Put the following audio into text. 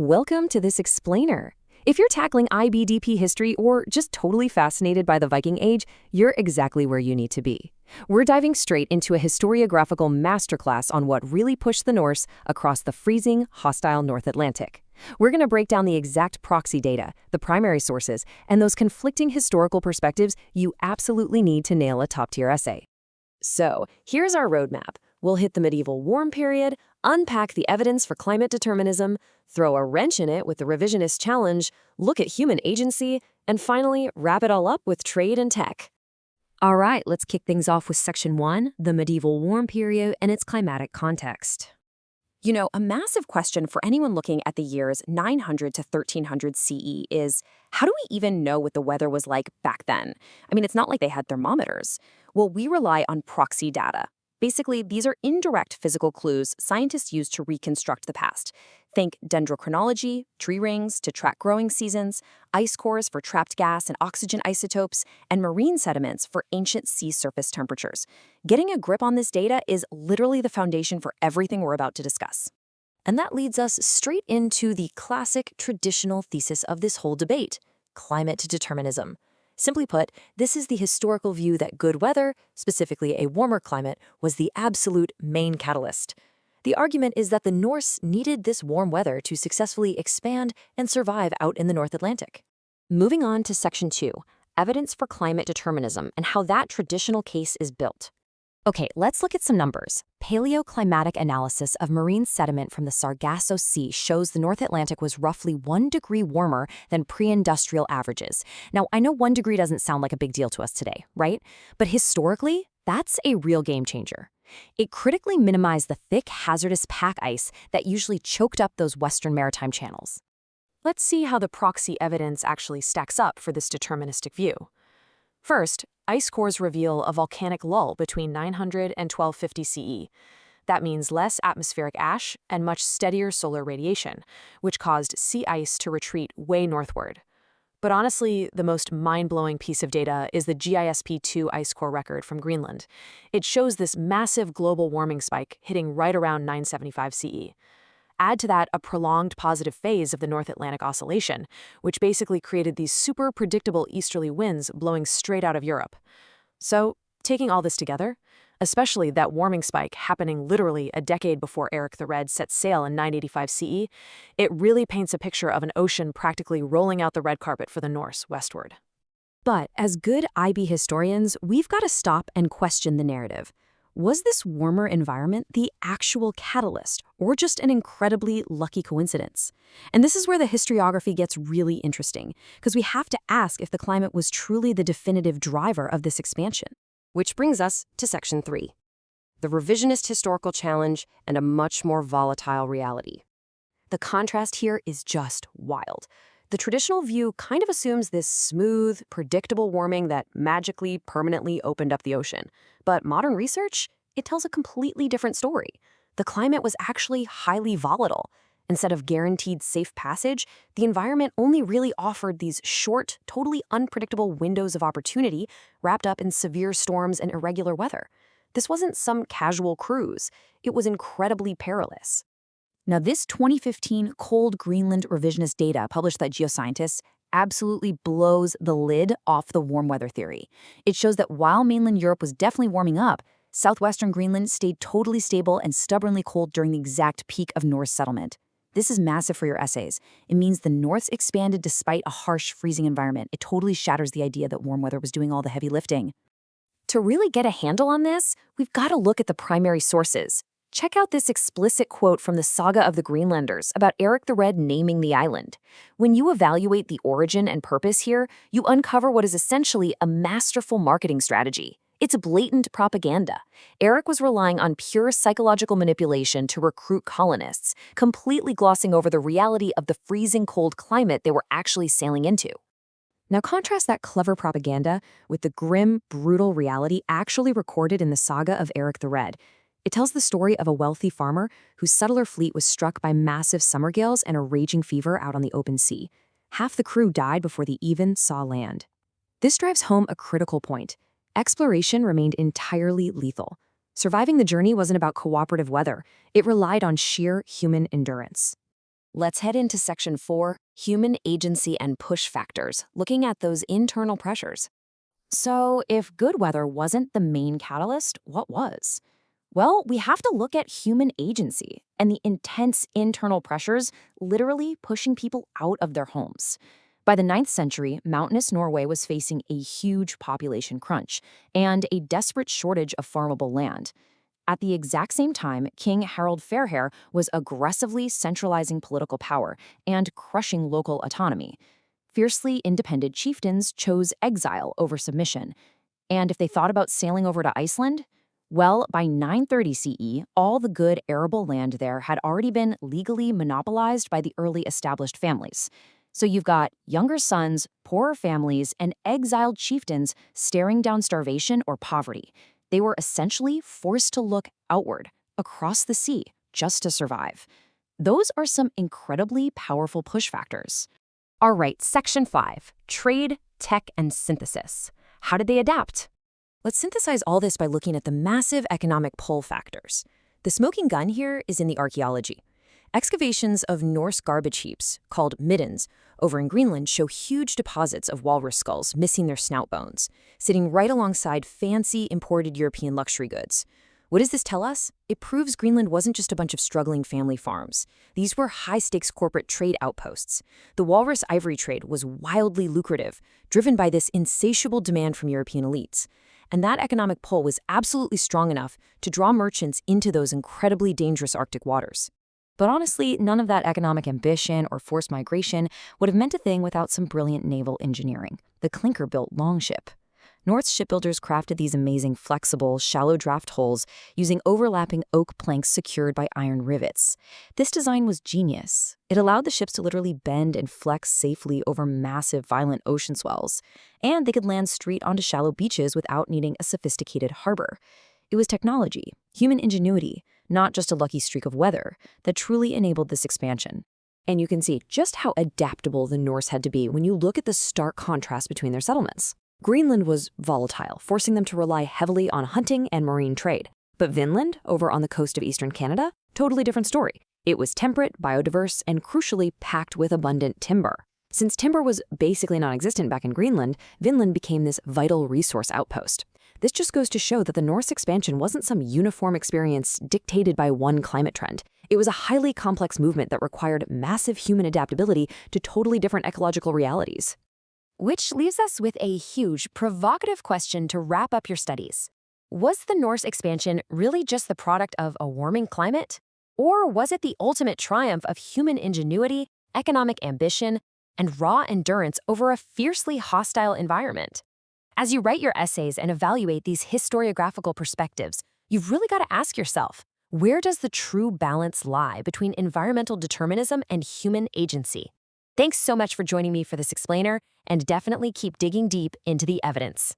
Welcome to this explainer. If you're tackling IBDP history or just totally fascinated by the Viking Age, you're exactly where you need to be. We're diving straight into a historiographical masterclass on what really pushed the Norse across the freezing, hostile North Atlantic. We're going to break down the exact proxy data, the primary sources, and those conflicting historical perspectives you absolutely need to nail a top-tier essay. So, here's our roadmap. We'll hit the medieval warm period, unpack the evidence for climate determinism, throw a wrench in it with the revisionist challenge, look at human agency, and finally wrap it all up with trade and tech. All right, let's kick things off with Section 1, the medieval warm period and its climatic context. You know, a massive question for anyone looking at the years 900 to 1300 CE is, how do we even know what the weather was like back then? I mean, it's not like they had thermometers. Well, we rely on proxy data. Basically, these are indirect physical clues scientists use to reconstruct the past. Think dendrochronology, tree rings to track growing seasons, ice cores for trapped gas and oxygen isotopes, and marine sediments for ancient sea surface temperatures. Getting a grip on this data is literally the foundation for everything we're about to discuss. And that leads us straight into the classic traditional thesis of this whole debate: climate determinism. Simply put, this is the historical view that good weather, specifically a warmer climate, was the absolute main catalyst. The argument is that the Norse needed this warm weather to successfully expand and survive out in the North Atlantic. Moving on to Section 2, evidence for climate determinism and how that traditional case is built. Okay, let's look at some numbers. Paleoclimatic analysis of marine sediment from the Sargasso Sea shows the North Atlantic was roughly 1 degree warmer than pre-industrial averages. Now, I know 1 degree doesn't sound like a big deal to us today, right? But historically, that's a real game changer. It critically minimized the thick, hazardous pack ice that usually choked up those western maritime channels. Let's see how the proxy evidence actually stacks up for this deterministic view. First, ice cores reveal a volcanic lull between 900 and 1250 CE. That means less atmospheric ash and much steadier solar radiation, which caused sea ice to retreat way northward. But honestly, the most mind-blowing piece of data is the GISP-2 ice core record from Greenland. It shows this massive global warming spike hitting right around 975 CE. Add to that a prolonged positive phase of the North Atlantic Oscillation, which basically created these super predictable easterly winds blowing straight out of Europe. So, taking all this together, especially that warming spike happening literally a decade before Eric the Red set sail in 985 CE, it really paints a picture of an ocean practically rolling out the red carpet for the Norse westward. But as good IB historians, we've got to stop and question the narrative. Was this warmer environment the actual catalyst, or just an incredibly lucky coincidence? And this is where the historiography gets really interesting, because we have to ask if the climate was truly the definitive driver of this expansion. Which brings us to Section 3, the revisionist historical challenge and a much more volatile reality. The contrast here is just wild. The traditional view kind of assumes this smooth, predictable warming that magically, permanently opened up the ocean. But modern research, it tells a completely different story. The climate was actually highly volatile. Instead of guaranteed safe passage, the environment only really offered these short, totally unpredictable windows of opportunity wrapped up in severe storms and irregular weather. This wasn't some casual cruise. It was incredibly perilous. Now, this 2015 cold Greenland revisionist data published by geoscientists absolutely blows the lid off the warm weather theory. It shows that while mainland Europe was definitely warming up, southwestern Greenland stayed totally stable and stubbornly cold during the exact peak of Norse settlement. This is massive for your essays. It means the North expanded despite a harsh, freezing environment. It totally shatters the idea that warm weather was doing all the heavy lifting. To really get a handle on this, we've got to look at the primary sources. Check out this explicit quote from the Saga of the Greenlanders about Eric the Red naming the island. When you evaluate the origin and purpose here, you uncover what is essentially a masterful marketing strategy. It's blatant propaganda. Eric was relying on pure psychological manipulation to recruit colonists, completely glossing over the reality of the freezing cold climate they were actually sailing into. Now contrast that clever propaganda with the grim, brutal reality actually recorded in the Saga of Eric the Red. It tells the story of a wealthy farmer whose settler fleet was struck by massive summer gales and a raging fever out on the open sea. Half the crew died before they even saw land. This drives home a critical point. Exploration remained entirely lethal. Surviving the journey wasn't about cooperative weather. It relied on sheer human endurance. Let's head into Section 4, Human Agency and Push Factors, looking at those internal pressures. So, if good weather wasn't the main catalyst, what was? Well, we have to look at human agency and the intense internal pressures literally pushing people out of their homes. By the 9th century, mountainous Norway was facing a huge population crunch and a desperate shortage of farmable land. At the exact same time, King Harald Fairhair was aggressively centralizing political power and crushing local autonomy. Fiercely independent chieftains chose exile over submission. And if they thought about sailing over to Iceland, well, by 930 CE, all the good arable land there had already been legally monopolized by the early established families. So you've got younger sons, poorer families, and exiled chieftains staring down starvation or poverty. They were essentially forced to look outward, across the sea, just to survive. Those are some incredibly powerful push factors. All right, Section 5, Trade, Tech, and Synthesis. How did they adapt? Let's synthesize all this by looking at the massive economic pull factors. The smoking gun here is in the archaeology. Excavations of Norse garbage heaps, called middens, over in Greenland show huge deposits of walrus skulls missing their snout bones, sitting right alongside fancy imported European luxury goods. What does this tell us? It proves Greenland wasn't just a bunch of struggling family farms. These were high-stakes corporate trade outposts. The walrus ivory trade was wildly lucrative, driven by this insatiable demand from European elites. And that economic pull was absolutely strong enough to draw merchants into those incredibly dangerous Arctic waters. But honestly, none of that economic ambition or forced migration would have meant a thing without some brilliant naval engineering, the clinker-built longship. Norse shipbuilders crafted these amazing, flexible, shallow draft hulls using overlapping oak planks secured by iron rivets. This design was genius. It allowed the ships to literally bend and flex safely over massive, violent ocean swells, and they could land straight onto shallow beaches without needing a sophisticated harbor. It was technology, human ingenuity, not just a lucky streak of weather, that truly enabled this expansion. And you can see just how adaptable the Norse had to be when you look at the stark contrast between their settlements. Greenland was volatile, forcing them to rely heavily on hunting and marine trade. But Vinland, over on the coast of eastern Canada, totally different story. It was temperate, biodiverse, and crucially packed with abundant timber. Since timber was basically non-existent back in Greenland, Vinland became this vital resource outpost. This just goes to show that the Norse expansion wasn't some uniform experience dictated by one climate trend. It was a highly complex movement that required massive human adaptability to totally different ecological realities. Which leaves us with a huge, provocative question to wrap up your studies. Was the Norse expansion really just the product of a warming climate? Or was it the ultimate triumph of human ingenuity, economic ambition, and raw endurance over a fiercely hostile environment? As you write your essays and evaluate these historiographical perspectives, you've really got to ask yourself, where does the true balance lie between environmental determinism and human agency? Thanks so much for joining me for this explainer, and definitely keep digging deep into the evidence.